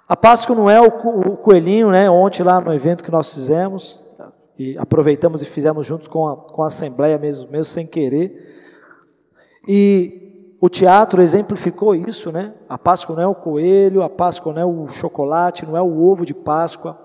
A Páscoa não é o coelhinho, né? Ontem lá no evento que nós fizemos, e aproveitamos e fizemos junto com a Assembleia mesmo sem querer. E o teatro exemplificou isso, né? A Páscoa não é o coelho, a Páscoa não é o chocolate, não é o ovo de Páscoa,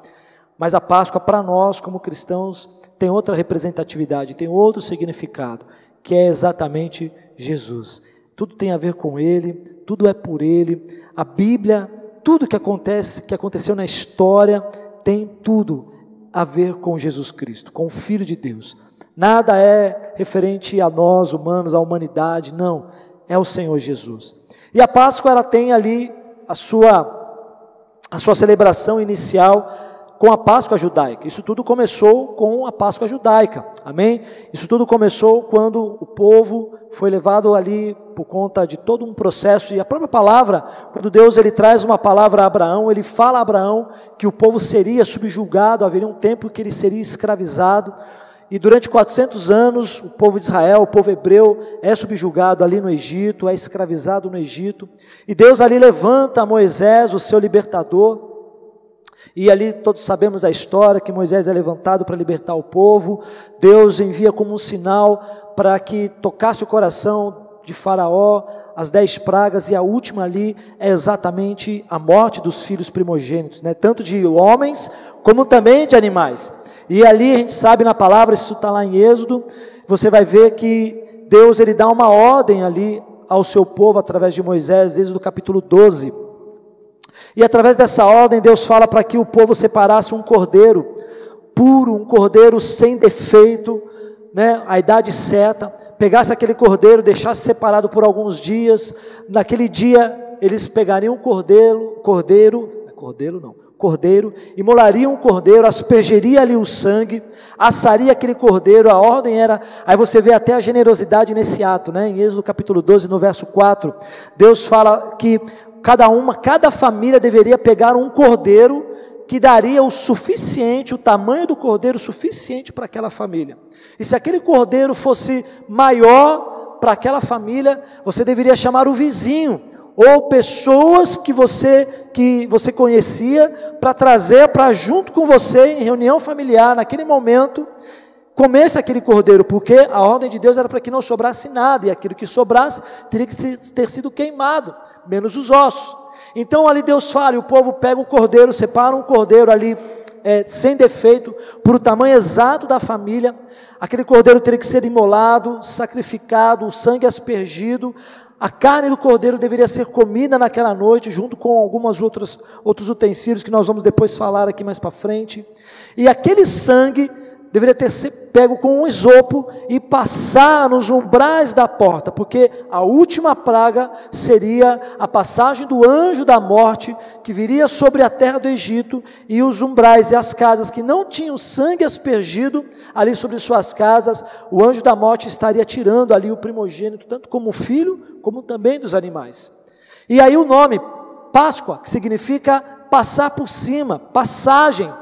mas a Páscoa para nós como cristãos tem outra representatividade, tem outro significado, que é exatamente Jesus. Tudo tem a ver com Ele, tudo é por Ele. A Bíblia, tudo que aconteceu na história, tem tudo a ver com Jesus Cristo, com o Filho de Deus. Nada é referente a nós, humanos, à humanidade, não. É o Senhor Jesus. E a Páscoa, ela tem ali a sua celebração inicial com a Páscoa judaica. Isso tudo começou com a Páscoa judaica, amém? Isso tudo começou quando o povo foi levado ali por conta de todo um processo, e a própria palavra, quando Deus ele traz uma palavra a Abraão, ele fala a Abraão que o povo seria subjugado, haveria um tempo que ele seria escravizado, e durante 400 anos o povo de Israel, o povo hebreu é subjugado ali no Egito, é escravizado no Egito, e Deus ali levanta Moisés, o seu libertador, e ali todos sabemos a história, que Moisés é levantado para libertar o povo. Deus envia como um sinal para que tocasse o coração de Faraó as 10 pragas, e a última ali é exatamente a morte dos filhos primogênitos, né? Tanto de homens como também de animais. E ali a gente sabe na palavra, isso está lá em Êxodo, você vai ver que Deus ele dá uma ordem ali ao seu povo através de Moisés, Êxodo capítulo 12. E através dessa ordem, Deus fala para que o povo separasse um cordeiro puro, um cordeiro sem defeito, né, a idade certa, pegasse aquele cordeiro, deixasse separado por alguns dias. Naquele dia, eles pegariam um cordeiro, imolariam um cordeiro, aspergeria ali o sangue, assaria aquele cordeiro. A ordem era, aí você vê até a generosidade nesse ato, né, em Êxodo capítulo 12, no verso 4, Deus fala que cada família deveria pegar um cordeiro que daria o suficiente, o tamanho do cordeiro suficiente para aquela família. E se aquele cordeiro fosse maior para aquela família, você deveria chamar o vizinho, ou pessoas que você conhecia, para trazer para junto com você, em reunião familiar, naquele momento, comesse aquele cordeiro, porque a ordem de Deus era para que não sobrasse nada, e aquilo que sobrasse teria que ter sido queimado, menos os ossos. Então ali Deus fala, e o povo pega o cordeiro, separa um cordeiro ali, sem defeito, por o tamanho exato da família. Aquele cordeiro teria que ser imolado, sacrificado, o sangue aspergido. A carne do cordeiro deveria ser comida naquela noite, junto com alguns outros utensílios, que nós vamos depois falar aqui mais para frente. E aquele sangue deveria ter sido pego com um isopo e passar nos umbrais da porta, porque a última praga seria a passagem do anjo da morte, que viria sobre a terra do Egito, e os umbrais e as casas que não tinham sangue aspergido, ali sobre suas casas, o anjo da morte estaria tirando ali o primogênito, tanto como o filho, como também dos animais. E aí o nome, Páscoa, que significa passar por cima, passagem.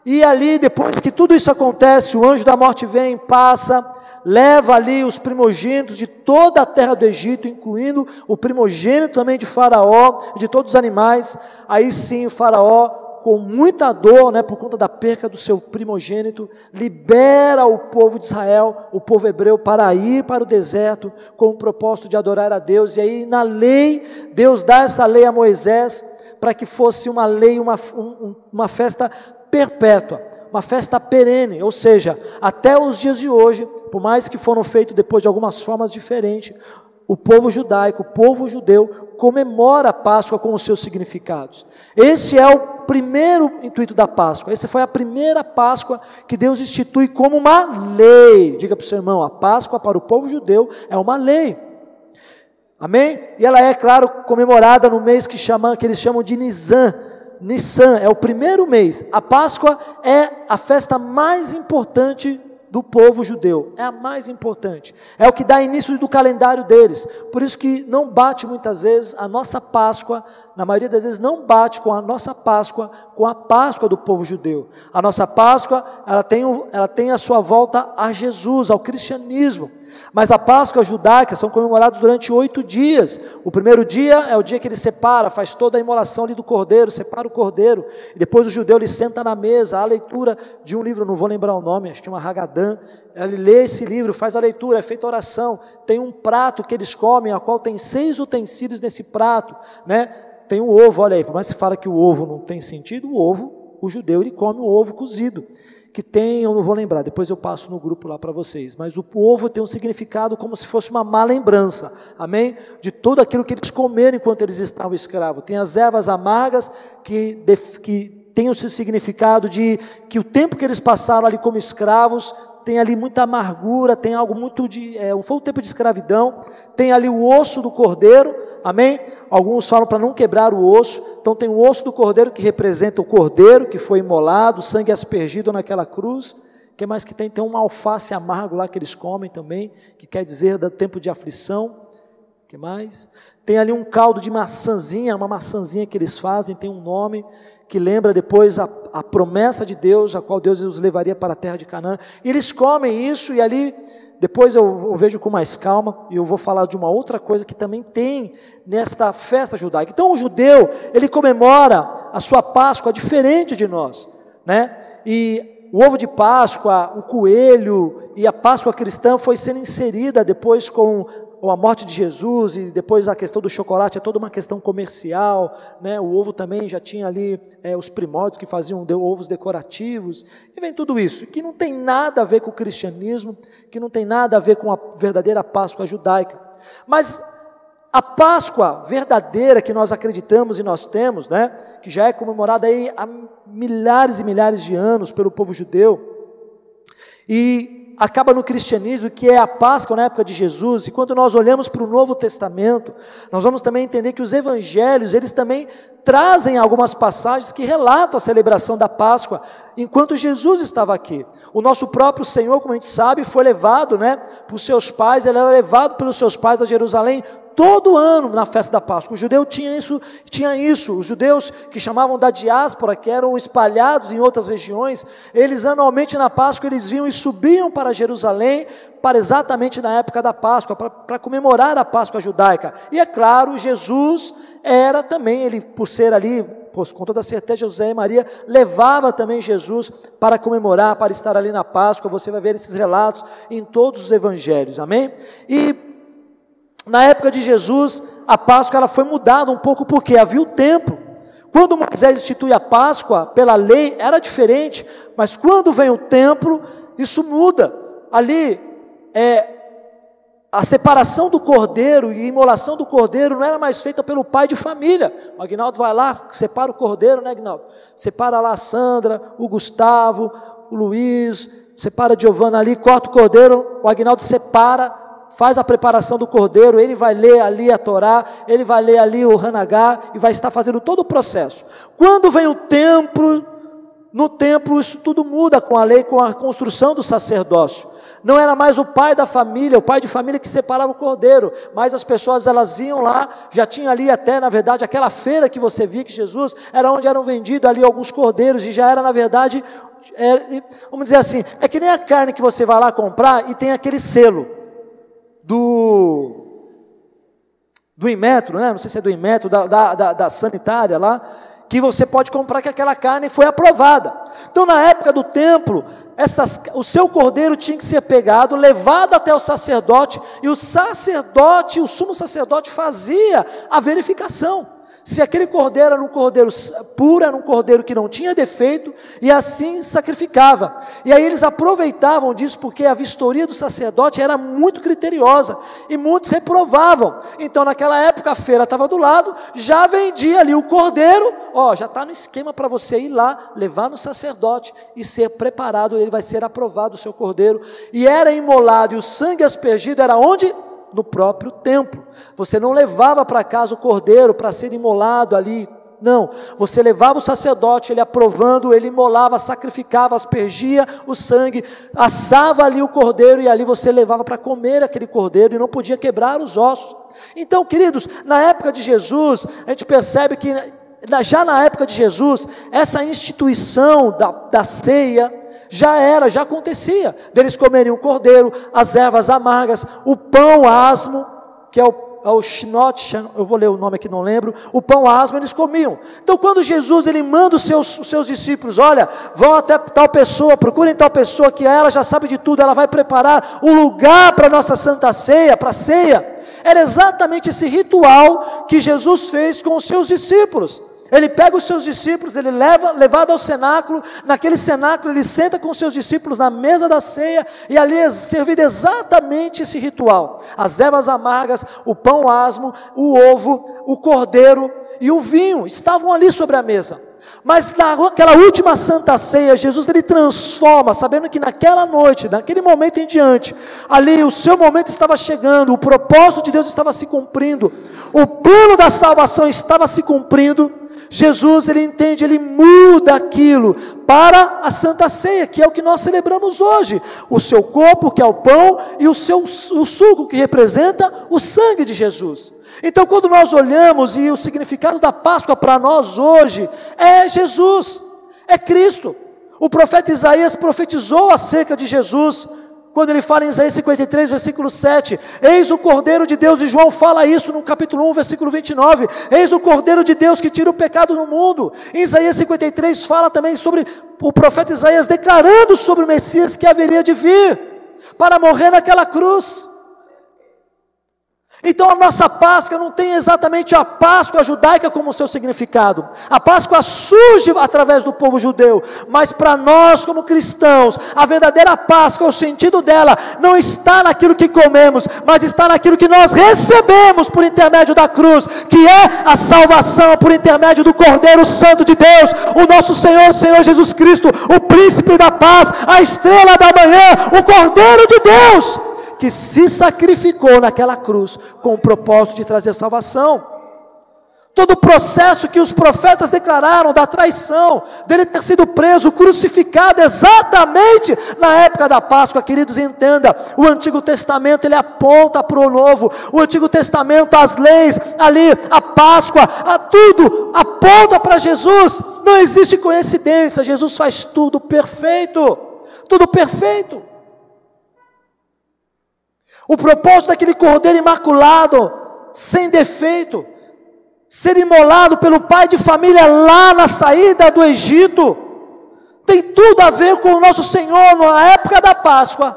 E ali, depois que tudo isso acontece, o anjo da morte vem, passa, leva ali os primogênitos de toda a terra do Egito, incluindo o primogênito também de Faraó, de todos os animais. Aí sim o Faraó, com muita dor, né, por conta da perca do seu primogênito, libera o povo de Israel, o povo hebreu, para ir para o deserto, com o propósito de adorar a Deus. E aí na lei, Deus dá essa lei a Moisés, para que fosse uma lei, uma festa perpétua, uma festa perene, ou seja, até os dias de hoje, por mais que foram feitos depois de algumas formas diferentes, o povo judaico, o povo judeu, comemora a Páscoa com os seus significados. Esse é o primeiro intuito da Páscoa, essa foi a primeira Páscoa que Deus institui como uma lei. Diga para o seu irmão, a Páscoa para o povo judeu é uma lei. Amém? E ela é, claro, comemorada no mês que eles chamam de Nissan, é o primeiro mês. A Páscoa é a festa mais importante do povo judeu, é a mais importante, é o que dá início do calendário deles. Por isso que não bate muitas vezes a nossa Páscoa, na maioria das vezes não bate com a nossa Páscoa, com a Páscoa do povo judeu. A nossa Páscoa, ela tem a sua volta a Jesus, ao cristianismo. Mas a Páscoa judaica são comemorados durante 8 dias. O primeiro dia é o dia que ele separa, faz toda a imolação ali do cordeiro, separa o cordeiro. E depois o judeu ele senta na mesa, a leitura de um livro, não vou lembrar o nome, acho que é uma Haggadah. Ele lê esse livro, faz a leitura, é feita oração. Tem um prato que eles comem, a qual tem 6 utensílios nesse prato, né? Tem o ovo, olha aí, por mais que se fala que o ovo não tem sentido, o ovo, o judeu ele come o ovo cozido. Que tem, eu não vou lembrar, depois eu passo no grupo lá para vocês, mas o ovo tem um significado como se fosse uma má lembrança, amém? De tudo aquilo que eles comeram enquanto eles estavam escravos. Tem as ervas amargas que tem o seu significado de que o tempo que eles passaram ali como escravos, tem ali muita amargura, tem algo muito foi um tempo de escravidão. Tem ali o osso do cordeiro, amém? Alguns falam para não quebrar o osso. Então tem o osso do cordeiro que representa o cordeiro que foi imolado, o sangue aspergido naquela cruz. O que mais que tem? Tem um alface amargo lá que eles comem também, que quer dizer do tempo de aflição. O que mais? Tem ali um caldo de maçãzinha, uma maçãzinha que eles fazem, tem um nome que lembra depois a promessa de Deus, a qual Deus os levaria para a terra de Canaã. E eles comem isso e ali, depois eu vejo com mais calma, e eu vou falar de uma outra coisa que também tem nesta festa judaica. Então o judeu, ele comemora a sua Páscoa diferente de nós, né? E o ovo de Páscoa, o coelho e a Páscoa cristã foi sendo inserida depois com a morte de Jesus, e depois a questão do chocolate é toda uma questão comercial, né? O ovo também já tinha ali os primórdios que faziam ovos decorativos, e vem tudo isso, que não tem nada a ver com o cristianismo, que não tem nada a ver com a verdadeira Páscoa judaica. Mas a Páscoa verdadeira que nós acreditamos e nós temos, né? Que já é comemorada aí há milhares e milhares de anos pelo povo judeu, e acaba no cristianismo, que é a Páscoa na época de Jesus. E quando nós olhamos para o Novo Testamento, nós vamos também entender que os evangelhos, eles também trazem algumas passagens que relatam a celebração da Páscoa, enquanto Jesus estava aqui. O nosso próprio Senhor, como a gente sabe, foi levado, né, por seus pais, ele era levado pelos seus pais a Jerusalém, todo ano na festa da Páscoa. O judeu tinha isso. Os judeus que chamavam da diáspora, que eram espalhados em outras regiões, eles anualmente na Páscoa, eles vinham e subiam para Jerusalém, para exatamente na época da Páscoa, para comemorar a Páscoa judaica. E é claro, Jesus era também, ele por ser ali, com toda certeza José e Maria levava também Jesus para comemorar, para estar ali na Páscoa. Você vai ver esses relatos em todos os evangelhos, amém? E na época de Jesus, a Páscoa ela foi mudada um pouco, porque havia o templo. Quando Moisés institui a Páscoa, pela lei, era diferente, mas quando vem o templo, isso muda. Ali, a separação do cordeiro e a imolação do cordeiro não era mais feita pelo pai de família. O Aguinaldo vai lá, separa o cordeiro, né, Aguinaldo? Separa lá a Sandra, o Gustavo, o Luiz, separa a Giovana ali, corta o cordeiro, o Aguinaldo separa, faz a preparação do cordeiro, ele vai ler ali a Torá, ele vai ler ali o Hanagá, e vai estar fazendo todo o processo. Quando vem o templo, no templo isso tudo muda com a lei, com a construção do sacerdócio. Não era mais o pai da família, o pai de família que separava o cordeiro, mas as pessoas elas iam lá, já tinha ali até na verdade aquela feira que você via que Jesus, era onde eram vendidos ali alguns cordeiros, e já era na verdade, vamos dizer assim, é que nem a carne que você vai lá comprar e tem aquele selo do Inmetro, né? Não sei se é do Inmetro, da sanitária lá, que você pode comprar que aquela carne foi aprovada. Então na época do templo, o seu cordeiro tinha que ser pegado, levado até o sacerdote, e o sumo sacerdote fazia a verificação. Se aquele cordeiro era um cordeiro puro, era um cordeiro que não tinha defeito, e assim sacrificava. E aí eles aproveitavam disso, porque a vistoria do sacerdote era muito criteriosa, e muitos reprovavam. Então naquela época a feira estava do lado, já vendia ali o cordeiro, já está no esquema para você ir lá, levar no sacerdote e ser preparado, ele vai ser aprovado o seu cordeiro. E era imolado, e o sangue aspergido era onde? No próprio templo. Você não levava para casa o cordeiro para ser imolado ali, não, você levava o sacerdote, ele aprovando, ele imolava, sacrificava, aspergia o sangue, assava ali o cordeiro, e ali você levava para comer aquele cordeiro, e não podia quebrar os ossos. Então, queridos, na época de Jesus, a gente percebe que já na época de Jesus, essa instituição da ceia, já era, já acontecia, deles comerem o cordeiro, as ervas amargas, o pão asmo, que é o shnot, eu vou ler o nome aqui, não lembro, o pão asmo eles comiam. Então quando Jesus ele manda os seus discípulos, olha, vão até tal pessoa, procurem tal pessoa que ela já sabe de tudo, ela vai preparar o lugar para a nossa santa ceia, para a ceia, era exatamente esse ritual que Jesus fez com os seus discípulos. Ele pega os seus discípulos, ele levado ao cenáculo, naquele cenáculo ele senta com os seus discípulos na mesa da ceia, e ali é servido exatamente esse ritual, as ervas amargas, o pão asmo, o ovo, o cordeiro e o vinho, estavam ali sobre a mesa. Mas naquela última santa ceia, Jesus ele transforma, sabendo que naquela noite, naquele momento em diante, ali o seu momento estava chegando, o propósito de Deus estava se cumprindo, o plano da salvação estava se cumprindo. Jesus, ele entende, ele muda aquilo para a Santa Ceia, que é o que nós celebramos hoje, o seu corpo, que é o pão, e o suco, que representa o sangue de Jesus. Então quando nós olhamos, e o significado da Páscoa para nós hoje, é Jesus, é Cristo. O profeta Isaías profetizou acerca de Jesus, quando ele fala em Isaías 53, versículo 7, eis o Cordeiro de Deus, e João fala isso no capítulo 1, versículo 29, eis o Cordeiro de Deus que tira o pecado do mundo. Em Isaías 53 fala também sobre o profeta Isaías declarando sobre o Messias que haveria de vir, para morrer naquela cruz. Então a nossa Páscoa não tem exatamente a Páscoa judaica como seu significado. A Páscoa surge através do povo judeu, mas para nós como cristãos, a verdadeira Páscoa, o sentido dela, não está naquilo que comemos, mas está naquilo que nós recebemos por intermédio da cruz, que é a salvação por intermédio do Cordeiro Santo de Deus, o nosso Senhor Jesus Cristo, o príncipe da paz, a estrela da manhã, o Cordeiro de Deus, que se sacrificou naquela cruz, com o propósito de trazer salvação. Todo o processo que os profetas declararam, da traição, dele ter sido preso, crucificado, exatamente na época da Páscoa, queridos, entenda, o Antigo Testamento, ele aponta para o Novo, o Antigo Testamento, as leis, ali, a Páscoa, tudo aponta para Jesus, não existe coincidência, Jesus faz tudo perfeito, tudo perfeito. O propósito daquele cordeiro imaculado, sem defeito, ser imolado pelo pai de família lá na saída do Egito, tem tudo a ver com o nosso Senhor na época da Páscoa,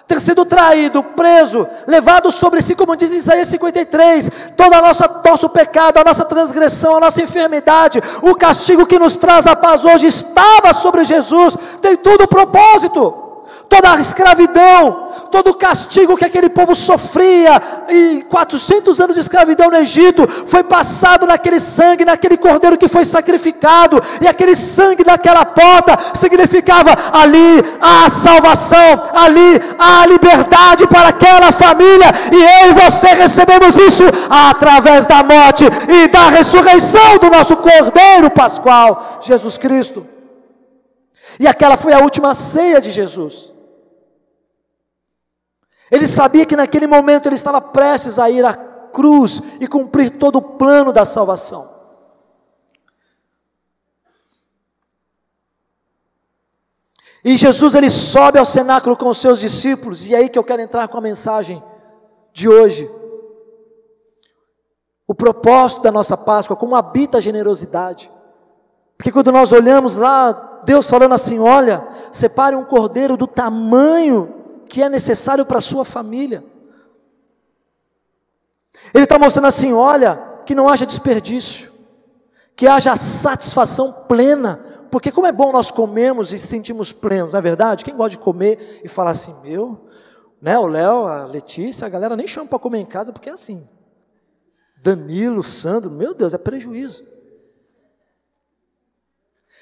ter sido traído, preso, levado sobre si, como diz Isaías 53, todo nosso pecado, a nossa transgressão, a nossa enfermidade, o castigo que nos traz a paz hoje estava sobre Jesus, tem tudo o propósito. Toda a escravidão, todo o castigo que aquele povo sofria, e 400 anos de escravidão no Egito, foi passado naquele sangue, naquele cordeiro que foi sacrificado, e aquele sangue naquela porta, significava ali a salvação, ali a liberdade para aquela família, e eu e você recebemos isso através da morte e da ressurreição do nosso Cordeiro Pascual, Jesus Cristo. E aquela foi a última ceia de Jesus. Ele sabia que naquele momento ele estava prestes a ir à cruz e cumprir todo o plano da salvação. E Jesus ele sobe ao cenáculo com os seus discípulos, e é aí que eu quero entrar com a mensagem de hoje. O propósito da nossa Páscoa, como habita a generosidade. Porque quando nós olhamos lá, Deus falando assim, olha, separe um cordeiro do tamanho que é necessário para a sua família. Ele está mostrando assim, olha, que não haja desperdício, que haja satisfação plena, porque como é bom nós comermos e sentimos plenos, não é verdade? Quem gosta de comer e falar assim, né, o Léo, a Letícia, a galera nem chama para comer em casa, porque é assim, Danilo, Sandro, meu Deus, é prejuízo.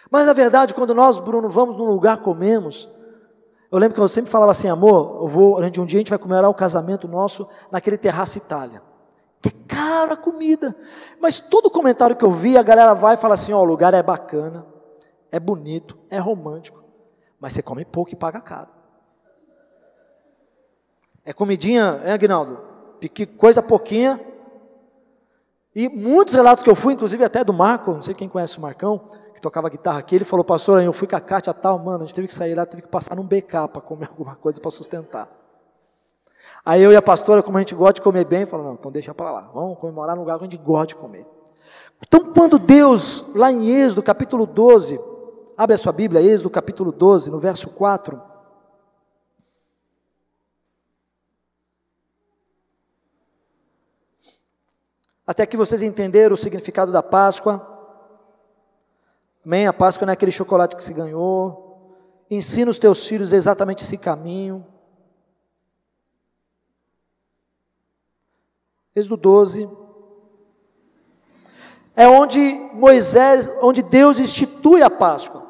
Mas na verdade, quando nós, Bruno, vamos num lugar, comemos, eu lembro que eu sempre falava assim, amor, um dia a gente vai comemorar o casamento nosso naquele Terraço Itália, que é cara a comida, mas todo comentário que eu vi, a galera vai e fala assim, o lugar é bacana, é bonito, é romântico, mas você come pouco e paga caro. É comidinha, Aguinaldo? Coisa pouquinha, E muitos relatos que eu fui, inclusive até do Marco, não sei quem conhece o Marcão, que tocava guitarra aqui, ele falou, pastor, eu fui com a Kátia tal, mano, a gente teve que sair lá, teve que passar num BK para comer alguma coisa para sustentar. Aí eu e a pastora, como a gente gosta de comer bem, falou, não, então deixa para lá, vamos comemorar num lugar onde a gente gosta de comer. Então quando Deus, lá em Êxodo capítulo 12, abre a sua Bíblia, Êxodo capítulo 12, no verso 4, até que vocês entenderam o significado da Páscoa. Amém? A Páscoa não é aquele chocolate que se ganhou. Ensina os teus filhos exatamente esse caminho. Êxodo 12. É onde Deus institui a Páscoa.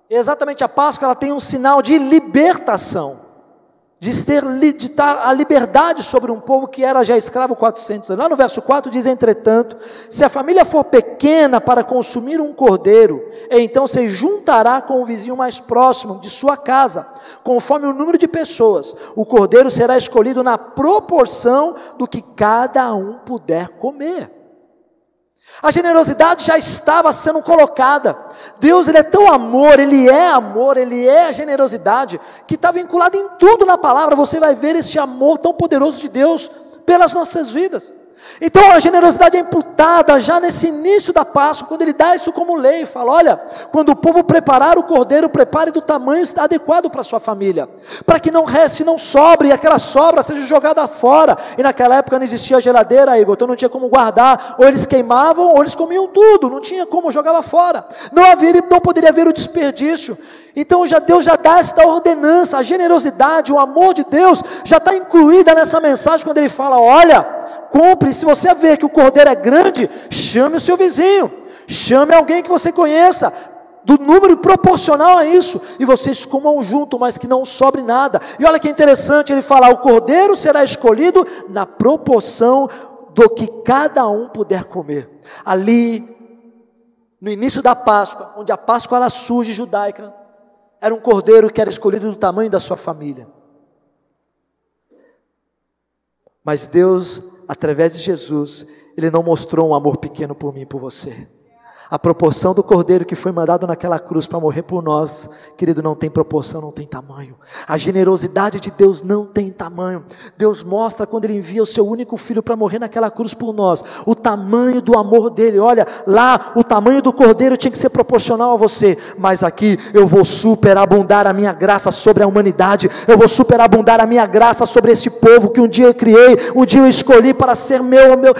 E exatamente a Páscoa, ela tem um sinal de libertação. De estar a liberdade sobre um povo que era já escravo 400 anos. Lá no verso 4 diz, entretanto, se a família for pequena para consumir um cordeiro, então se juntará com o vizinho mais próximo de sua casa, conforme o número de pessoas. O cordeiro será escolhido na proporção do que cada um puder comer. A generosidade já estava sendo colocada. Deus, Ele é tão amor, Ele é a generosidade, que está vinculado em tudo na palavra. Você vai ver esse amor tão poderoso de Deus pelas nossas vidas. Então a generosidade é imputada já nesse início da Páscoa, quando Ele dá isso como lei, fala, olha, quando o povo preparar o cordeiro, prepare do tamanho adequado para a sua família, para que não reste, não sobre, e aquela sobra seja jogada fora. E naquela época não existia geladeira, Igor, então não tinha como guardar, ou eles queimavam, ou eles comiam tudo, não tinha como, jogava fora, não poderia haver o desperdício. Então Deus já dá esta ordenança, a generosidade, o amor de Deus já está incluída nessa mensagem, quando Ele fala, olha, compre, se você ver que o cordeiro é grande, chame o seu vizinho, chame alguém que você conheça, do número proporcional a isso, e vocês comam junto, mas que não sobre nada. E olha que interessante, Ele fala, o cordeiro será escolhido na proporção do que cada um puder comer. Ali, no início da Páscoa, onde a Páscoa ela surge judaica, era um cordeiro que era escolhido do tamanho da sua família. Mas Deus, através de Jesus, Ele não mostrou um amor pequeno por mim e por você. A proporção do cordeiro que foi mandado naquela cruz para morrer por nós, querido, não tem proporção, não tem tamanho. A generosidade de Deus não tem tamanho. Deus mostra quando Ele envia o seu único filho para morrer naquela cruz por nós, o tamanho do amor dEle. Olha, lá o tamanho do cordeiro tinha que ser proporcional a você, mas aqui eu vou superabundar a minha graça sobre a humanidade, eu vou superabundar a minha graça sobre este povo que um dia eu criei, um dia eu escolhi para ser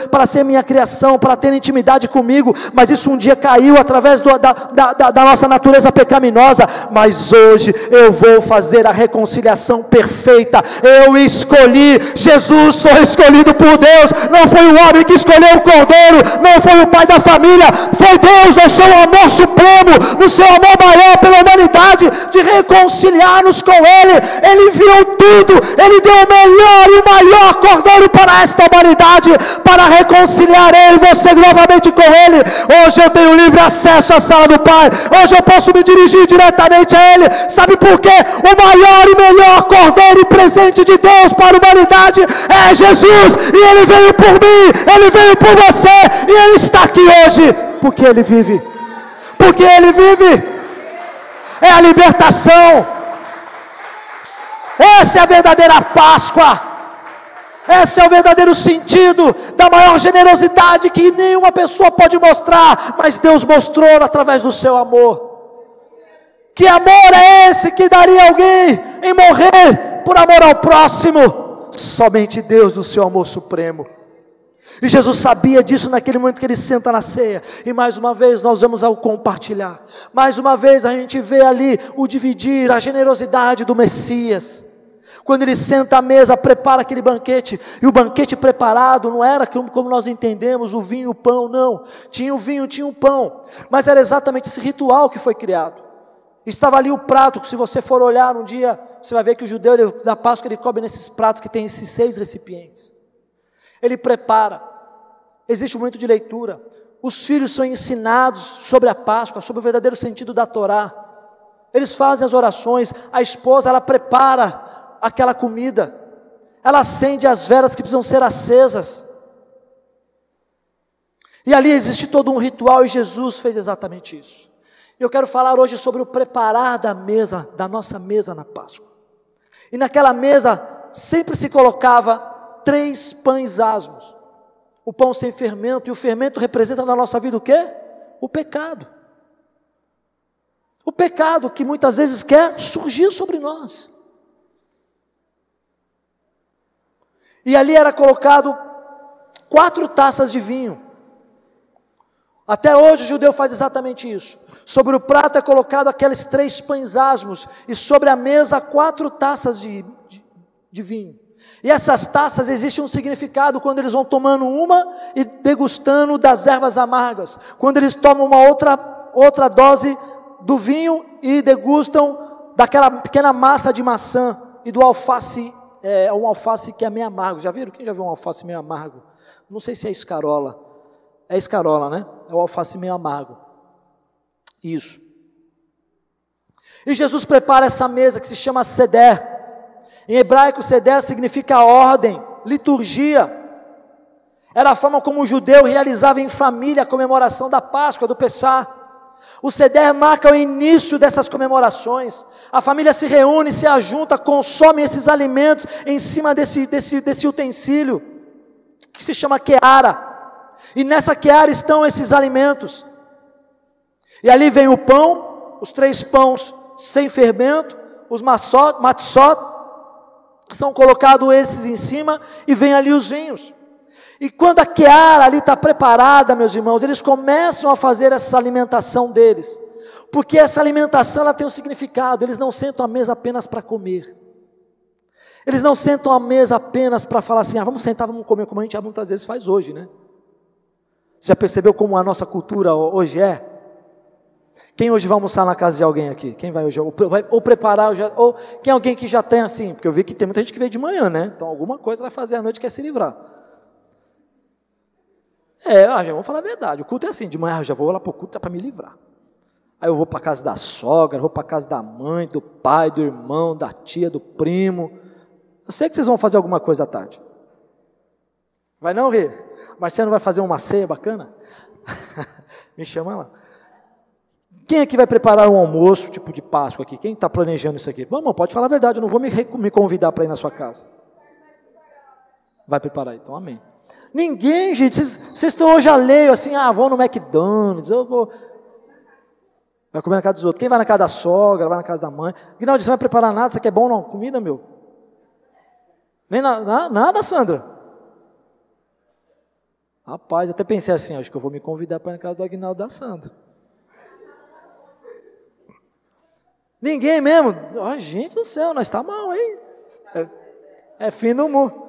para ser minha criação, para ter intimidade comigo, mas isso um dia caiu através da nossa natureza pecaminosa, mas hoje eu vou fazer a reconciliação perfeita. Eu escolhi, Jesus foi escolhido por Deus, não foi o homem que escolheu o cordeiro, não foi o pai da família, foi Deus no seu amor supremo, no seu amor maior pela humanidade, de reconciliar-nos com Ele. Ele enviou tudo, Ele deu o melhor e o maior cordeiro para esta humanidade, para reconciliar eu e você novamente com Ele. Hoje eu tenho livre acesso à sala do Pai, hoje eu posso me dirigir diretamente a Ele. Sabe por quê? O maior e melhor cordeiro e presente de Deus para a humanidade é Jesus, e Ele veio por mim, Ele veio por você, e Ele está aqui hoje, porque Ele vive, é a libertação, essa é a verdadeira Páscoa. Esse é o verdadeiro sentido da maior generosidade que nenhuma pessoa pode mostrar, mas Deus mostrou através do seu amor. Que amor é esse que daria alguém em morrer por amor ao próximo? Somente Deus, no seu amor supremo. E Jesus sabia disso naquele momento que Ele senta na ceia. E mais uma vez nós vamos ao compartilhar. Mais uma vez a gente vê ali o dividir, a generosidade do Messias. Quando Ele senta à mesa, prepara aquele banquete, e o banquete preparado não era como nós entendemos, o vinho e o pão, não. Tinha o vinho, tinha o pão, mas era exatamente esse ritual que foi criado. Estava ali o prato, que se você for olhar um dia, você vai ver que o judeu da Páscoa, ele come nesses pratos que tem esses 6 recipientes. Ele prepara, existe um momento de leitura, os filhos são ensinados sobre a Páscoa, sobre o verdadeiro sentido da Torá. Eles fazem as orações, a esposa, ela prepara aquela comida, ela acende as velas que precisam ser acesas. E ali existe todo um ritual e Jesus fez exatamente isso. Eu quero falar hoje sobre o preparar da mesa, da nossa mesa na Páscoa. E naquela mesa sempre se colocava 3 pães asmos. O pão sem fermento, e o fermento representa na nossa vida o quê? O pecado. O pecado que muitas vezes quer surgir sobre nós. E ali era colocado 4 taças de vinho. Até hoje o judeu faz exatamente isso. Sobre o prato é colocado aqueles 3 pães asmos, e sobre a mesa 4 taças de vinho. E essas taças existem um significado quando eles vão tomando uma e degustando das ervas amargas. Quando eles tomam uma outra dose do vinho e degustam daquela pequena massa de maçã e do alface, um alface que é meio amargo. Já viram? Quem já viu um alface meio amargo? Não sei se é escarola. É escarola, né? É o alface meio amargo. Isso. E Jesus prepara essa mesa que se chama Seder. Em hebraico, Seder significa ordem, liturgia. Era a forma como o judeu realizava em família a comemoração da Páscoa, do Pessah. O Seder marca o início dessas comemorações. A família se reúne, se ajunta, consome esses alimentos em cima desse utensílio, que se chama Queara. E nessa Queara estão esses alimentos. E ali vem o pão, os 3 pães sem fermento, os matzot, são colocados esses em cima, e vem ali os vinhos. E quando a Queara ali está preparada, meus irmãos, eles começam a fazer essa alimentação deles, porque essa alimentação ela tem um significado. Eles não sentam à mesa apenas para comer, eles não sentam à mesa apenas para falar assim, vamos sentar, vamos comer, como a gente muitas vezes faz hoje, né? Você já percebeu como a nossa cultura hoje é? Quem hoje vai almoçar na casa de alguém aqui? Quem vai hoje? Ou preparar, ou quem é alguém que já tem assim? Porque eu vi que tem muita gente que veio de manhã, né? Então alguma coisa vai fazer à noite, quer se livrar. Vamos falar a verdade, o culto é assim, de manhã eu já vou lá para o culto para me livrar. Aí eu vou para a casa da sogra, vou para a casa da mãe, do pai, do irmão, da tia, do primo. Eu sei que vocês vão fazer alguma coisa à tarde. Vai não, Rê? Marciano vai fazer uma ceia bacana? Me chama lá. Quem aqui vai preparar um almoço, tipo de Páscoa aqui? Quem está planejando isso aqui? Vamos, pode falar a verdade, eu não vou me convidar para ir na sua casa. Vai preparar, então amém. Ninguém, gente, vocês estão hoje alheio assim, vou no McDonald's, eu vou... Vai comer na casa dos outros. Quem vai na casa da sogra, vai na casa da mãe. Guinaldo, você não vai preparar nada, você quer bom não? Comida, meu? Nem nada, Sandra? Rapaz, até pensei assim, acho que eu vou me convidar para ir na casa do Aguinaldo da Sandra. Ninguém mesmo? Gente do céu, nós está mal, hein? É fim do mundo.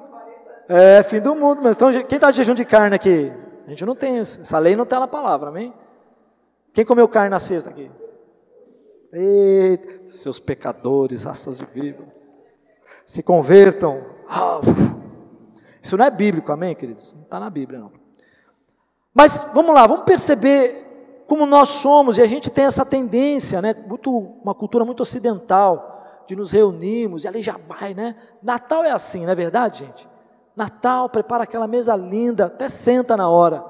É fim do mundo mesmo. Então, quem está de jejum de carne aqui? A gente não tem, essa lei não está na palavra, amém? Quem comeu carne na sexta aqui? Eita, seus pecadores, raças de víbora. Se convertam. Isso não é bíblico, amém, queridos? Não está na Bíblia, não. Mas, vamos lá, vamos perceber como nós somos, e a gente tem essa tendência, né, uma cultura muito ocidental, de nos reunirmos, e ali já vai, né? Natal é assim, não é verdade, gente? Natal, prepara aquela mesa linda, até senta na hora,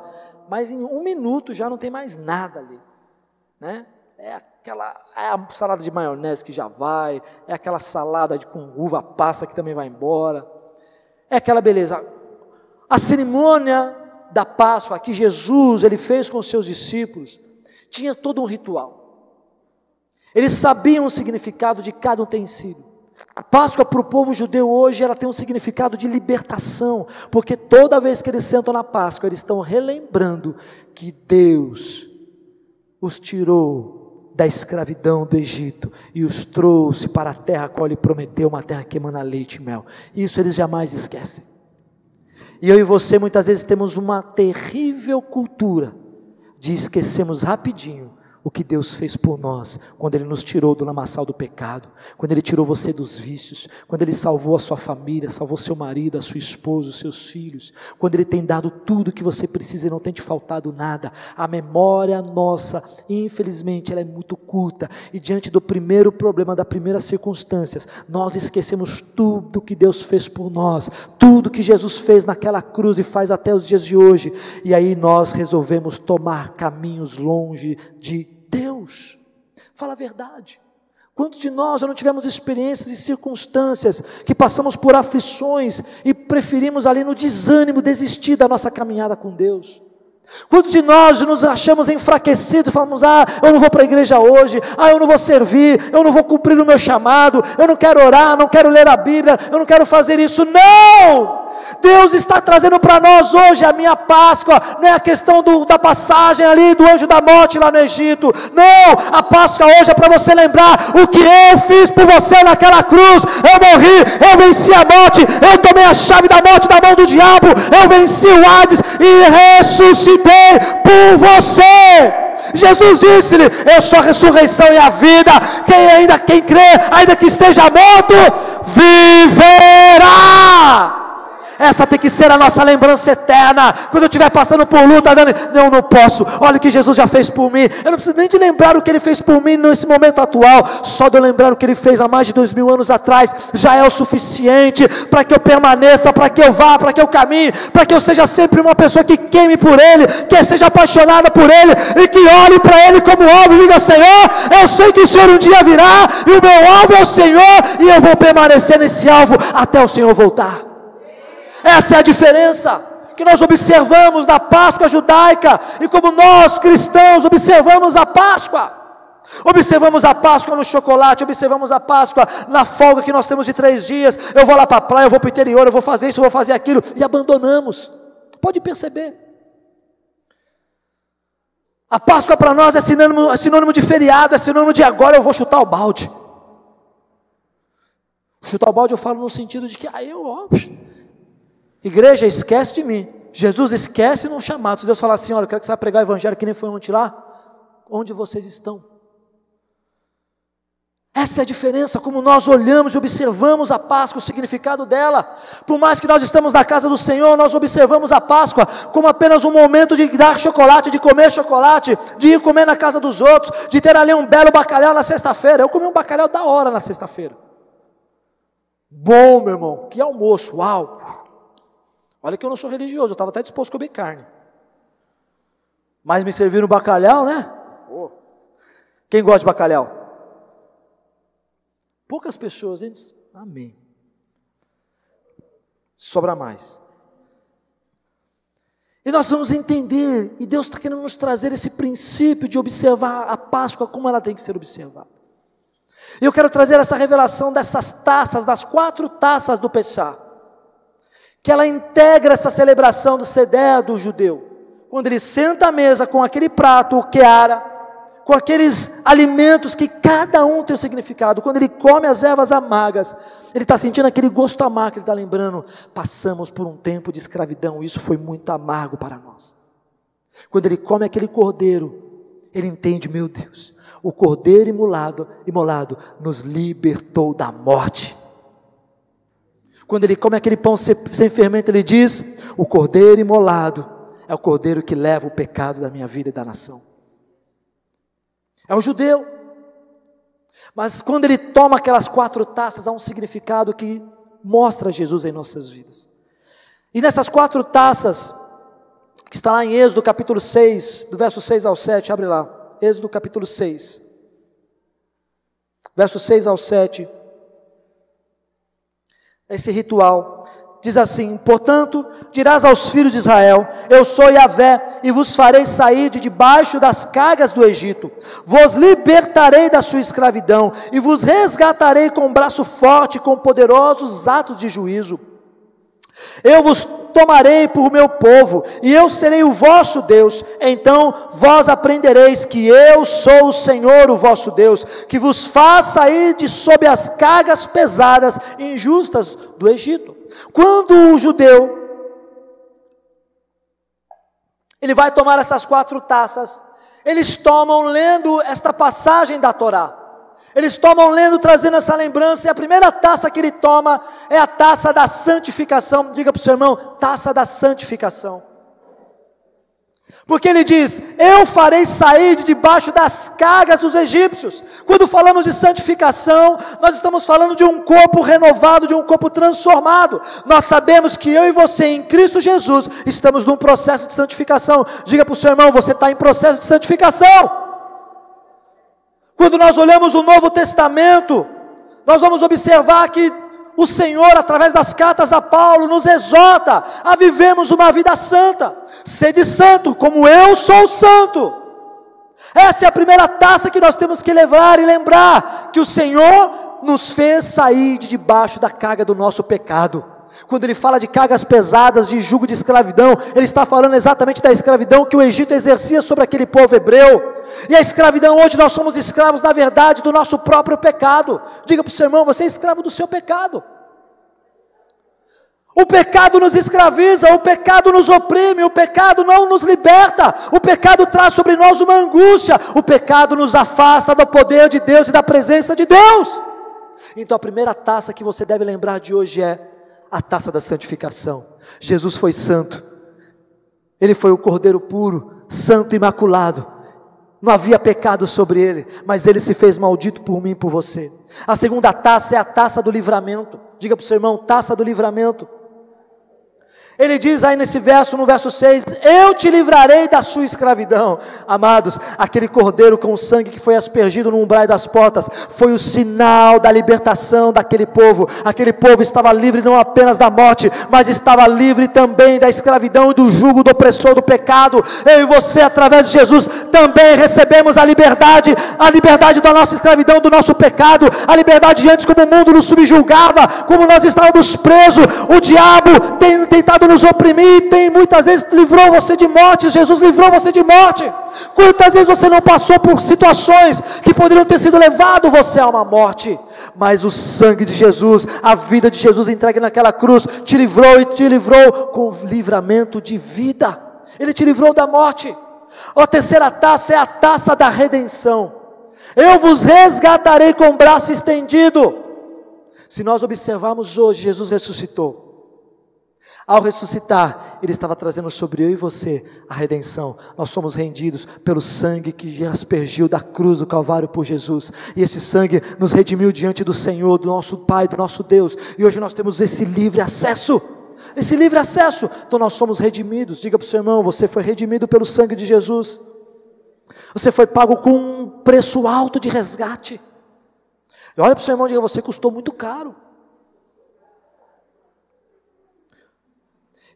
mas em 1 minuto já não tem mais nada ali, né? É a salada de maionese que já vai, é aquela salada com uva passa que também vai embora, é aquela beleza. A cerimônia da Páscoa que Jesus ele fez com os seus discípulos tinha todo um ritual. Eles sabiam o significado de cada utensílio. A Páscoa para o povo judeu hoje ela tem um significado de libertação, porque toda vez que eles sentam na Páscoa eles estão relembrando que Deus os tirou da escravidão do Egito e os trouxe para a terra a qual Ele prometeu, uma terra que emana leite e mel. Isso eles jamais esquecem. E eu e você muitas vezes temos uma terrível cultura de esquecermos rapidinho o que Deus fez por nós, quando Ele nos tirou do lamaçal do pecado, quando Ele tirou você dos vícios, quando Ele salvou a sua família, salvou seu marido, a sua esposa, os seus filhos, quando Ele tem dado tudo que você precisa e não tem te faltado nada. A memória nossa, infelizmente, ela é muito curta, e diante do primeiro problema, das primeiras circunstâncias, nós esquecemos tudo que Deus fez por nós, tudo que Jesus fez naquela cruz e faz até os dias de hoje, e aí nós resolvemos tomar caminhos longe de Deus. Fala a verdade. Quantos de nós já não tivemos experiências e circunstâncias que passamos por aflições e preferimos ali no desânimo desistir da nossa caminhada com Deus? Quantos de nós nos achamos enfraquecidos, falamos, eu não vou para a igreja hoje, eu não vou servir, eu não vou cumprir o meu chamado, eu não quero orar, não quero ler a Bíblia, eu não quero fazer isso. Não! Deus está trazendo para nós hoje a minha Páscoa, não é a questão da passagem ali do anjo da morte lá no Egito. Não, a Páscoa hoje é para você lembrar o que eu fiz por você naquela cruz. Eu morri, eu venci a morte, eu tomei a chave da morte da mão do diabo, eu venci o Hades e ressuscitei por você. Jesus disse-lhe, eu sou a ressurreição e a vida, quem crê, ainda que esteja morto, viverá. Essa tem que ser a nossa lembrança eterna. Quando eu estiver passando por luta, eu não posso, olha o que Jesus já fez por mim. Eu não preciso nem de lembrar o que Ele fez por mim nesse momento atual. Só de eu lembrar o que Ele fez há mais de 2000 anos atrás, já é o suficiente para que eu permaneça, para que eu vá, para que eu caminhe, para que eu seja sempre uma pessoa que queime por Ele, que seja apaixonada por Ele, e que olhe para Ele como alvo e diga, Senhor, eu sei que o Senhor um dia virá, e o meu alvo é o Senhor, e eu vou permanecer nesse alvo até o Senhor voltar. Essa é a diferença que nós observamos na Páscoa judaica, e como nós cristãos observamos a Páscoa. Observamos a Páscoa no chocolate, observamos a Páscoa na folga que nós temos de 3 dias. Eu vou lá para a praia, eu vou para o interior, eu vou fazer isso, eu vou fazer aquilo, e abandonamos. Pode perceber. A Páscoa para nós é sinônimo de feriado, é sinônimo de agora eu vou chutar o balde. Chutar o balde eu falo no sentido de que igreja, esquece de mim. Jesus esquece num chamado. Se Deus falar assim, olha, eu quero que você vá pregar o evangelho que nem foi ontem lá, onde vocês estão? Essa é a diferença, como nós olhamos e observamos a Páscoa, o significado dela. Por mais que nós estamos na casa do Senhor, nós observamos a Páscoa como apenas um momento de dar chocolate, de comer chocolate, de ir comer na casa dos outros, de ter ali um belo bacalhau na sexta-feira. Eu comi um bacalhau da hora na sexta-feira. Bom, meu irmão, que almoço, uau! Olha que eu não sou religioso, eu estava até disposto a comer carne. Mas me serviram bacalhau, né? Quem gosta de bacalhau? Poucas pessoas, hein? Amém. Sobra mais. E nós vamos entender, e Deus está querendo nos trazer esse princípio de observar a Páscoa como ela tem que ser observada. E eu quero trazer essa revelação dessas taças, das 4 taças do Pessah, que ela integra essa celebração do Seder do judeu, quando ele senta à mesa com aquele prato, o keara, com aqueles alimentos que cada um tem o significado. Quando ele come as ervas amargas, ele está sentindo aquele gosto amargo, ele está lembrando, passamos por um tempo de escravidão, isso foi muito amargo para nós. Quando ele come aquele cordeiro, ele entende, meu Deus, o cordeiro imolado nos libertou da morte. Quando ele come aquele pão sem fermento, ele diz, o cordeiro imolado é o cordeiro que leva o pecado da minha vida e da nação. É um judeu. Mas quando ele toma aquelas 4 taças, há um significado que mostra Jesus em nossas vidas. E nessas 4 taças, que está lá em Êxodo capítulo 6, do verso 6 ao 7, abre lá, Êxodo capítulo 6, verso 6 ao 7, esse ritual, diz assim, portanto, dirás aos filhos de Israel, eu sou Yahvé, e vos farei sair de debaixo das cargas do Egito, vos libertarei da sua escravidão, e vos resgatarei com braço forte, com poderosos atos de juízo. Eu vos tomarei por meu povo, e eu serei o vosso Deus, então vós aprendereis que eu sou o Senhor, o vosso Deus, que vos faz sair de sob as cargas pesadas e injustas do Egito. Quando o judeu, ele vai tomar essas 4 taças, eles tomam lendo esta passagem da Torá. Eles tomam lendo, trazendo essa lembrança, e a primeira taça que ele toma é a taça da santificação. Diga para o seu irmão, taça da santificação. Porque ele diz, eu farei sair de debaixo das cargas dos egípcios. Quando falamos de santificação, nós estamos falando de um corpo renovado, de um corpo transformado. Nós sabemos que eu e você em Cristo Jesus estamos num processo de santificação. Diga para o seu irmão, você está em processo de santificação. Quando nós olhamos o Novo Testamento, nós vamos observar que o Senhor, através das cartas a Paulo, nos exorta a vivermos uma vida santa. Sede santo, como eu sou santo. Essa é a primeira taça que nós temos que levar e lembrar, que o Senhor nos fez sair de debaixo da carga do nosso pecado. Quando ele fala de cargas pesadas, de jugo de escravidão, ele está falando exatamente da escravidão que o Egito exercia sobre aquele povo hebreu. E a escravidão, hoje nós somos escravos, na verdade, do nosso próprio pecado. Diga para o seu irmão, você é escravo do seu pecado. O pecado nos escraviza, o pecado nos oprime, o pecado não nos liberta, o pecado traz sobre nós uma angústia, o pecado nos afasta do poder de Deus e da presença de Deus. Então a primeira taça que você deve lembrar de hoje é a taça da santificação. Jesus foi santo, ele foi o cordeiro puro, santo e imaculado, não havia pecado sobre ele, mas ele se fez maldito por mim e por você. A segunda taça é a taça do livramento. Diga para o seu irmão, taça do livramento. Ele diz aí nesse verso, no verso 6, eu te livrarei da sua escravidão. Amados, aquele cordeiro com sangue que foi aspergido no umbral das portas, foi o sinal da libertação daquele povo. Aquele povo estava livre não apenas da morte, mas estava livre também da escravidão e do jugo do opressor do pecado. Eu e você, através de Jesus, também recebemos a liberdade da nossa escravidão, do nosso pecado, a liberdade de antes, como o mundo nos subjugava, como nós estávamos presos, o diabo tem tentado nos oprimir, muitas vezes livrou você de morte. Jesus livrou você de morte. Quantas vezes você não passou por situações que poderiam ter sido levado você a uma morte, mas o sangue de Jesus, a vida de Jesus entregue naquela cruz, te livrou e te livrou com livramento de vida. Ele te livrou da morte. A terceira taça é a taça da redenção. Eu vos resgatarei com braço estendido. Se nós observarmos hoje, Jesus ressuscitou. Ao ressuscitar, ele estava trazendo sobre eu e você a redenção. Nós somos rendidos pelo sangue que aspergiu da cruz do Calvário por Jesus, e esse sangue nos redimiu diante do Senhor, do nosso Pai, do nosso Deus, e hoje nós temos esse livre acesso, então nós somos redimidos. Diga para o seu irmão, você foi redimido pelo sangue de Jesus, você foi pago com um preço alto de resgate. E olha para o seu irmão e diga, você custou muito caro.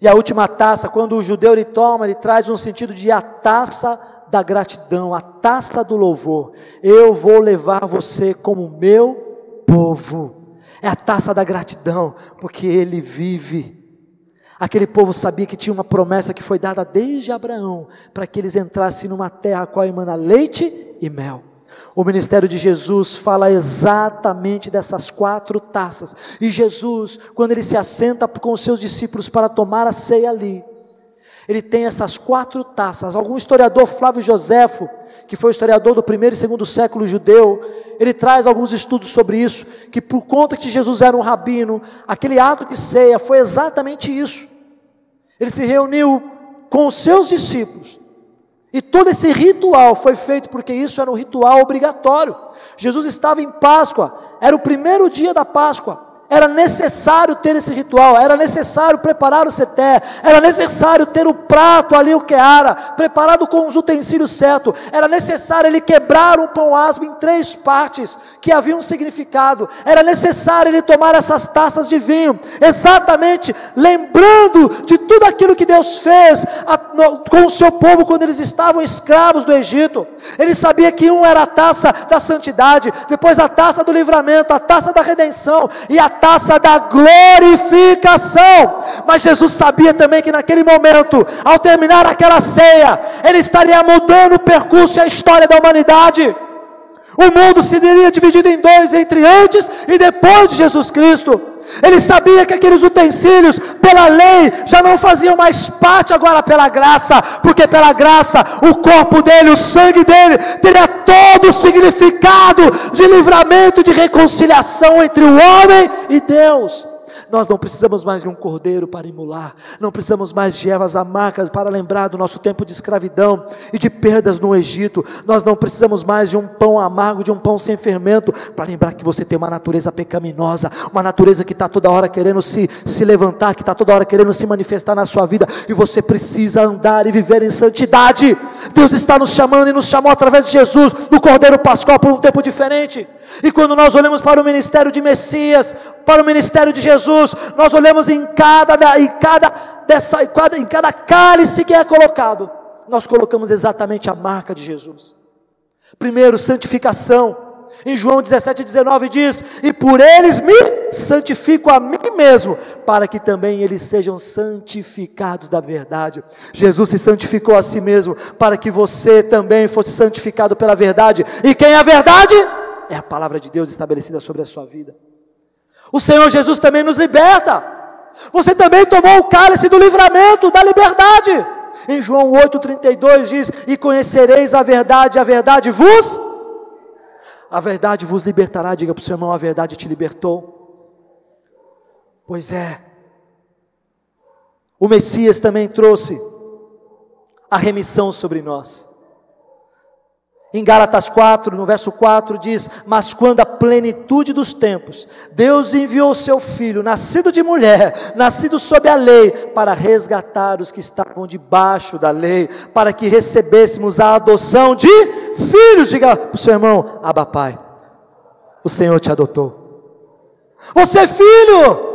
E a última taça, quando o judeu ele toma, ele traz um sentido de a taça da gratidão, a taça do louvor. Eu vou levar você como meu povo. É a taça da gratidão, porque ele vive. Aquele povo sabia que tinha uma promessa que foi dada desde Abraão, para que eles entrassem numa terra a qual emana leite e mel. O ministério de Jesus fala exatamente dessas 4 taças, e Jesus, quando ele se assenta com os seus discípulos para tomar a ceia ali, ele tem essas 4 taças. Algum historiador, Flávio Joséfo, que foi o historiador do 1º e 2º século judeu, ele traz alguns estudos sobre isso, que por conta que Jesus era um rabino, aquele ato de ceia foi exatamente isso. Ele se reuniu com os seus discípulos, e todo esse ritual foi feito porque isso era um ritual obrigatório. Jesus estava em Páscoa, era o primeiro dia da Páscoa, era necessário ter esse ritual, era necessário preparar o seté, era necessário ter o prato ali, o queara, preparado com os utensílios certos, era necessário ele quebrar um pão asmo em 3 partes, que havia um significado, era necessário ele tomar essas taças de vinho, exatamente lembrando de tudo aquilo que Deus fez com o seu povo, quando eles estavam escravos do Egito. Ele sabia que era a taça da santidade, depois a taça do livramento, a taça da redenção, e a taça da glorificação. Mas Jesus sabia também que naquele momento, ao terminar aquela ceia, ele estaria mudando o percurso e a história da humanidade. O mundo se teria dividido em 2, entre antes e depois de Jesus Cristo. Ele sabia que aqueles utensílios, pela lei, já não faziam mais parte agora pela graça, porque pela graça, o corpo dele, o sangue dele, teria todo o significado de livramento, de reconciliação entre o homem e Deus. Nós não precisamos mais de um cordeiro para imolar, não precisamos mais de ervas amargas para lembrar do nosso tempo de escravidão e de perdas no Egito. Nós não precisamos mais de um pão amargo, de um pão sem fermento, para lembrar que você tem uma natureza pecaminosa, uma natureza que está toda hora querendo se levantar, que está toda hora querendo se manifestar na sua vida, e você precisa andar e viver em santidade. Deus está nos chamando e nos chamou através de Jesus, do Cordeiro Pascual, por um tempo diferente. E quando nós olhamos para o ministério de Messias, para o ministério de Jesus, nós olhamos em cada cálice que é colocado, nós colocamos exatamente a marca de Jesus. Primeiro, santificação. Em João 17:19 diz: e por eles me santifico a mim mesmo, para que também eles sejam santificados da verdade. Jesus se santificou a si mesmo, para que você também fosse santificado pela verdade. E quem é a verdade? É a palavra de Deus estabelecida sobre a sua vida. O Senhor Jesus também nos liberta. Você também tomou o cálice do livramento, da liberdade. Em João 8:32 diz: e conhecereis a verdade vos... A verdade vos libertará. Diga para o seu irmão: a verdade te libertou. Pois é. O Messias também trouxe a remissão sobre nós. Em Gálatas 4, no verso 4 diz: mas quando a plenitude dos tempos, Deus enviou o seu Filho, nascido de mulher, nascido sob a lei, para resgatar os que estavam debaixo da lei, para que recebêssemos a adoção de filhos. Diga para o seu irmão: Abba Pai, o Senhor te adotou. Você é filho.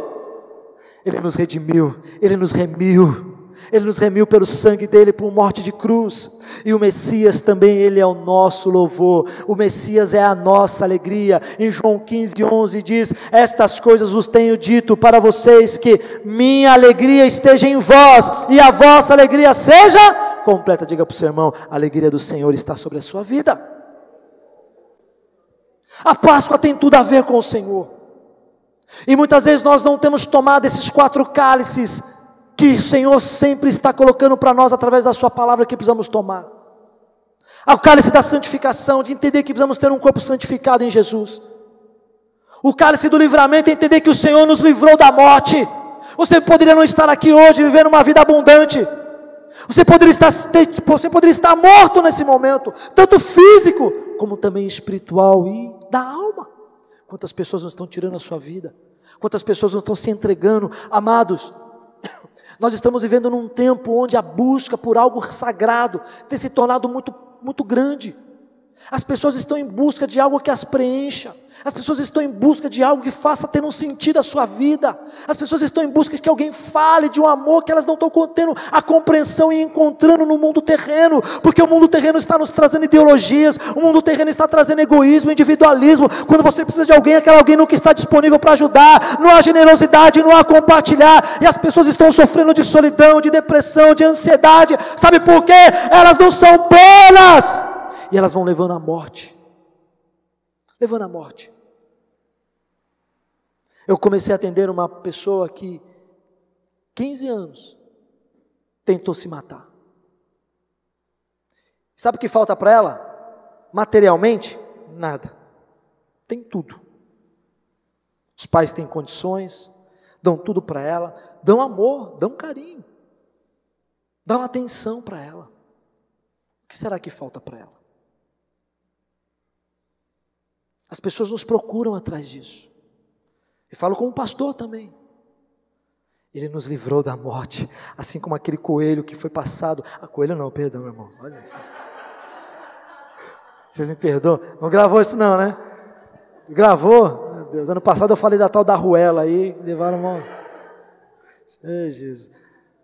Ele nos redimiu, Ele nos remiu. Ele nos remiu pelo sangue dele, por morte de cruz. E o Messias também, ele é o nosso louvor. O Messias é a nossa alegria. Em João 15:11 diz: estas coisas vos tenho dito para vocês, que minha alegria esteja em vós, e a vossa alegria seja completa. Diga para o seu irmão: a alegria do Senhor está sobre a sua vida. A Páscoa tem tudo a ver com o Senhor. E muitas vezes nós não temos tomado esses 4 cálices que o Senhor sempre está colocando para nós através da sua palavra, que precisamos tomar. O cálice da santificação, de entender que precisamos ter um corpo santificado em Jesus. O cálice do livramento, entender que o Senhor nos livrou da morte. Você poderia não estar aqui hoje vivendo uma vida abundante. Você poderia estar morto nesse momento, tanto físico como também espiritual e da alma. Quantas pessoas não estão tirando a sua vida? Quantas pessoas não estão se entregando? Amados, nós estamos vivendo num tempo onde a busca por algo sagrado tem se tornado muito grande. As pessoas estão em busca de algo que as preencha. As pessoas estão em busca de algo que faça ter um sentido a sua vida. As pessoas estão em busca de que alguém fale de um amor que elas não estão tendo a compreensão e encontrando no mundo terreno, porque o mundo terreno está nos trazendo ideologias, o mundo terreno está trazendo egoísmo, individualismo. Quando você precisa de alguém, aquele alguém nunca está disponível para ajudar, não há generosidade, não há compartilhar, e as pessoas estão sofrendo de solidão, de depressão, de ansiedade. Sabe por quê? Elas não são plenas, e elas vão levando à morte. Levando à morte. Eu comecei a atender uma pessoa que 15 anos tentou se matar. Sabe o que falta para ela? Materialmente, nada. Tem tudo. Os pais têm condições, dão tudo para ela, dão amor, dão carinho, dão atenção para ela. O que será que falta para ela? As pessoas nos procuram atrás disso. E falo como pastor também. Ele nos livrou da morte, assim como aquele coelho que foi passado. Coelho não, perdão, meu irmão. Olha isso. Vocês me perdoam? Não gravou isso não, né? Gravou? Meu Deus, ano passado eu falei da tal da arruela aí, levaram uma... Jesus.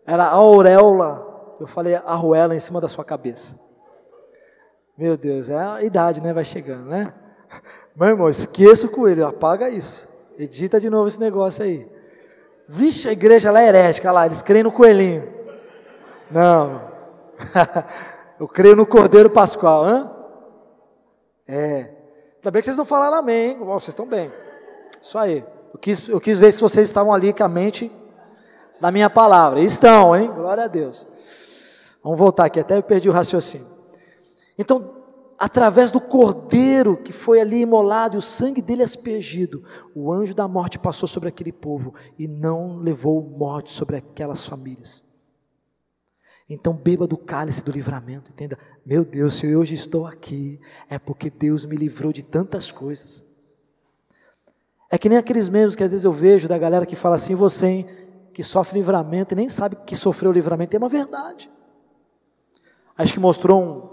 Era a auréola, eu falei arruela em cima da sua cabeça. Meu Deus, é a idade, né? Vai chegando, né? Meu irmão, esqueça o coelho, apaga isso. Edita de novo esse negócio aí. Vixe, a igreja lá é herética, olha lá, eles creem no coelhinho. Não. Eu creio no Cordeiro Pascual, hã? É. Ainda bem que vocês não falaram amém, hein? Vocês estão bem. Isso aí. Eu quis ver se vocês estavam ali com a mente na minha palavra. Estão, hein? Glória a Deus. Vamos voltar aqui, até eu perdi o raciocínio. Então, através do cordeiro que foi ali imolado e o sangue dele aspergido, o anjo da morte passou sobre aquele povo e não levou morte sobre aquelas famílias. Então beba do cálice do livramento, entenda, meu Deus, se eu hoje estou aqui, é porque Deus me livrou de tantas coisas. É que nem aqueles memes que às vezes eu vejo da galera que fala assim, você, hein, que sofre livramento e nem sabe que sofreu livramento, é uma verdade. Acho que mostrou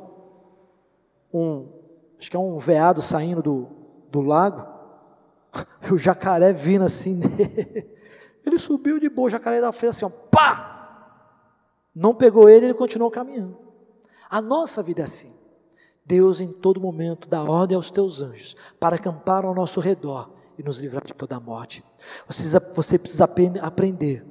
acho que é um veado saindo do lago, o jacaré vindo assim, ele subiu de boa, o jacaré fez assim, ó, pá! Não pegou ele continuou caminhando. A nossa vida é assim. Deus em todo momento dá ordem aos teus anjos para acampar ao nosso redor e nos livrar de toda a morte. Você precisa aprender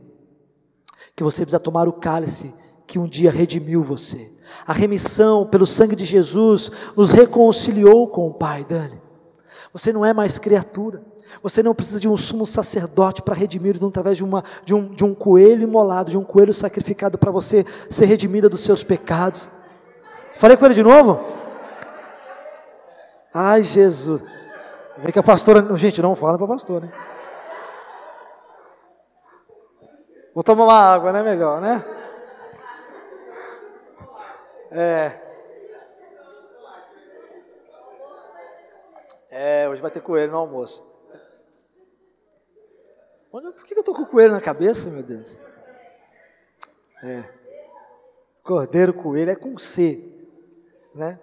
que você precisa tomar o cálice que um dia redimiu você. A remissão pelo sangue de Jesus nos reconciliou com o Pai, Dani. Você não é mais criatura. Você não precisa de um sumo sacerdote para redimir através de um coelho imolado, de um coelho sacrificado para você ser redimida dos seus pecados. Falei com ele de novo? Ai, Jesus. Vê que a pastora... Gente, não fala para a pastora, né? Vou tomar uma água, né? Melhor, né? Hoje vai ter coelho no almoço. Por que eu estou com o coelho na cabeça, meu Deus? Cordeiro, coelho, é com C, né?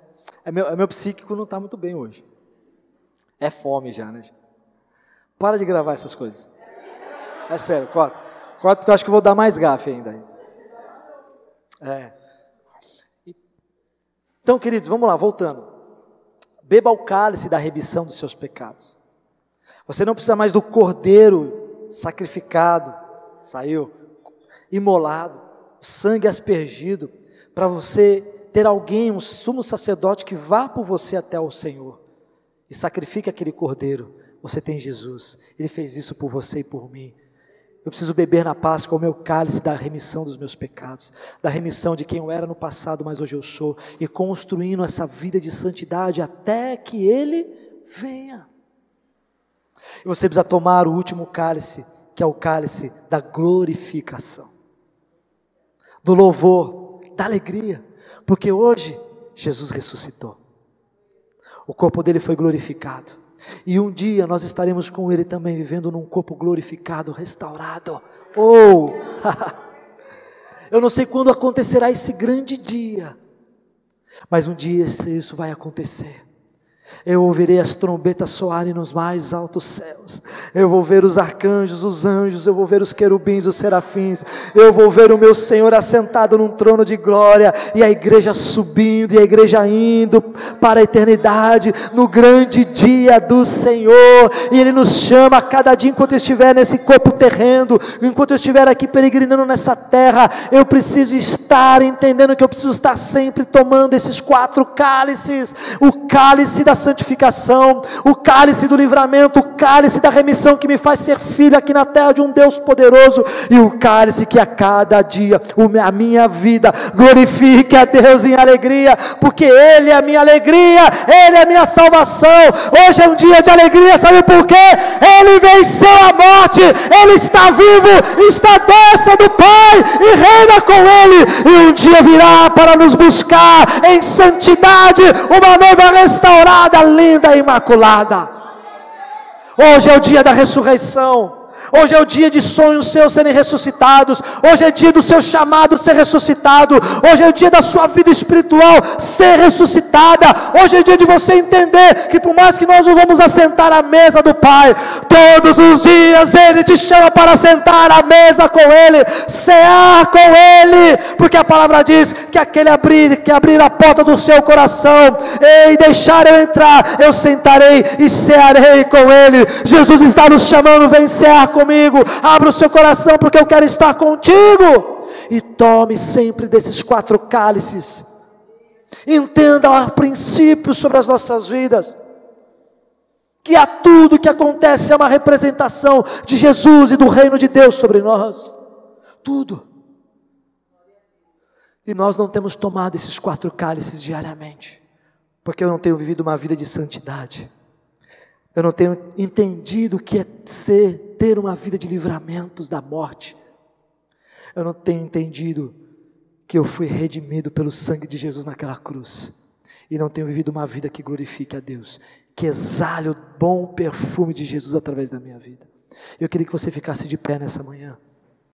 Meu psíquico não está muito bem hoje. É fome já, né? Para de gravar essas coisas. É sério, corta porque eu acho que eu vou dar mais gafe ainda. Então, queridos, vamos lá, voltando. Beba o cálice da remissão dos seus pecados. Você não precisa mais do cordeiro sacrificado, saiu, imolado, sangue aspergido, para você ter alguém, um sumo sacerdote que vá por você até o Senhor, e sacrifique aquele cordeiro. Você tem Jesus, Ele fez isso por você e por mim. Eu preciso beber na Páscoa o meu cálice da remissão dos meus pecados, da remissão de quem eu era no passado, mas hoje eu sou, e construindo essa vida de santidade até que Ele venha. E você precisa tomar o último cálice, que é o cálice da glorificação, do louvor, da alegria, porque hoje Jesus ressuscitou, o corpo dele foi glorificado, e um dia nós estaremos com ele também, vivendo num corpo glorificado, restaurado. Eu não sei quando acontecerá esse grande dia, mas um dia isso vai acontecer. Eu ouvirei as trombetas soarem nos mais altos céus, eu vou ver os arcanjos, os anjos, eu vou ver os querubins, os serafins, eu vou ver o meu Senhor assentado num trono de glória, e a igreja subindo, e a igreja indo para a eternidade, no grande dia do Senhor, e Ele nos chama a cada dia, enquanto eu estiver nesse corpo terreno, enquanto eu estiver aqui peregrinando nessa terra, eu preciso estar entendendo que eu preciso estar sempre tomando esses 4 cálices, o cálice da santificação, o cálice do livramento, o cálice da remissão que me faz ser filho aqui na terra de um Deus poderoso, e o cálice que a cada dia a minha vida glorifique a Deus em alegria, porque Ele é a minha alegria, Ele é a minha salvação. Hoje é um dia de alegria, sabe por quê? Ele venceu a morte, Ele está vivo, está à destra do Pai e reina com Ele, e um dia virá para nos buscar em santidade, uma noiva restaurada, linda e imaculada. Hoje é o dia da ressurreição, hoje é o dia de sonhos seus serem ressuscitados, hoje é dia do seu chamado ser ressuscitado, hoje é o dia da sua vida espiritual ser ressuscitada, hoje é o dia de você entender que por mais que nós não vamos assentar à mesa do Pai, todos os dias Ele te chama para sentar à mesa com Ele, cear com Ele, porque a palavra diz que aquele que abrir a porta do seu coração e deixar eu entrar, eu sentarei e cearei com Ele. Jesus está nos chamando, vem cear comigo, abra o seu coração porque eu quero estar contigo, e tome sempre desses 4 cálices, entenda o princípio sobre as nossas vidas. que a tudo que acontece é uma representação de Jesus e do reino de Deus sobre nós. Tudo. E nós não temos tomado esses 4 cálices diariamente, porque eu não tenho vivido uma vida de santidade. Eu não tenho entendido o que é ter uma vida de livramentos da morte. Eu não tenho entendido que eu fui redimido pelo sangue de Jesus naquela cruz. E não tenho vivido uma vida que glorifique a Deus, que exale o bom perfume de Jesus através da minha vida. Eu queria que você ficasse de pé nessa manhã.